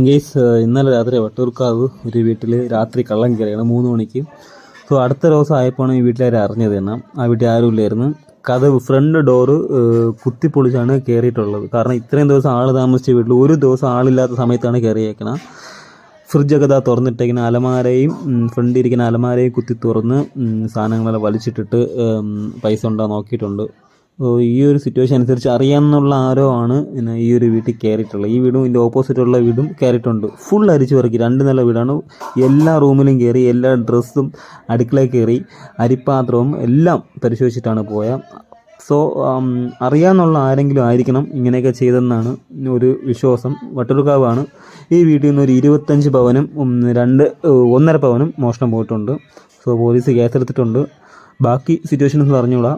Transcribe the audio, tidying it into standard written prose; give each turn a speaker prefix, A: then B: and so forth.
A: Guys, ഇന്നലെ രാത്രി വട്ടൂർക്കാവ് ഒരു വീട്ടിൽ രാത്രി കള്ളം കയറിയാണ് 3 മണിക്ക്. സോ അടുത്ത ദിവസം ആയപ്പോഴാണ് ഈ വീട്ടിലാരും അറിഞ്ഞത് തന്നെ. ആ വീട്ടിൽ ആരും ഇല്ലായിരുന്നു. കഥവ് ഫ്രണ്ട് ഡോറ് കുത്തിപ്പൊളിച്ചാണ് കയറിയിട്ടുള്ളത്. കാരണം ഇത്രയും ദിവസം ആൾ താമസിച്ച വീട്ടിൽ ഒരു ദിവസം ആളില്ലാത്ത സമയത്താണ് കയറിയേക്കണം. ഫ്രിഡ്ജൊക്കെ ഇതാ തുറന്നിട്ടേക്കുന്ന അലമാരയും ഫ്രണ്ടിൽ ഇരിക്കുന്ന അലമാരയും കുത്തി തുറന്ന് സാധനങ്ങളെല്ലാം വലിച്ചിട്ടിട്ട് പൈസ ഉണ്ടോ നോക്കിയിട്ടുണ്ട്. ഈ ഒരു സിറ്റുവേഷൻ അനുസരിച്ച് അറിയാമെന്നുള്ള ആരോ ആണ് പിന്നെ ഈ ഒരു വീട്ടിൽ കയറിയിട്ടുള്ളത്. ഈ വീടും ഇതിൻ്റെ ഓപ്പോസിറ്റുള്ള വീടും കയറിയിട്ടുണ്ട്. ഫുൾ അരിച്ചു പെറുക്കി 2 നില വീടാണ്. എല്ലാ റൂമിലും കയറി, എല്ലാ ഡ്രസ്സും അടുക്കളയിൽ കയറി, അരിപ്പാത്രവും എല്ലാം പരിശോധിച്ചിട്ടാണ് പോയത്. സോ അറിയാമെന്നുള്ള ആരെങ്കിലും ആയിരിക്കണം ഇങ്ങനെയൊക്കെ ചെയ്തതെന്നാണ് ഒരു വിശ്വാസം. വട്ടൂർക്കാവാണ്. ഈ വീട്ടിൽ നിന്ന് ഒരു 25 പവനും 1.5 പവനും മോഷണം പോയിട്ടുണ്ട്. സോ പോലീസ് കേസെടുത്തിട്ടുണ്ട്. ബാക്കി സിറ്റുവേഷൻസ് അറിഞ്ഞൂടാ.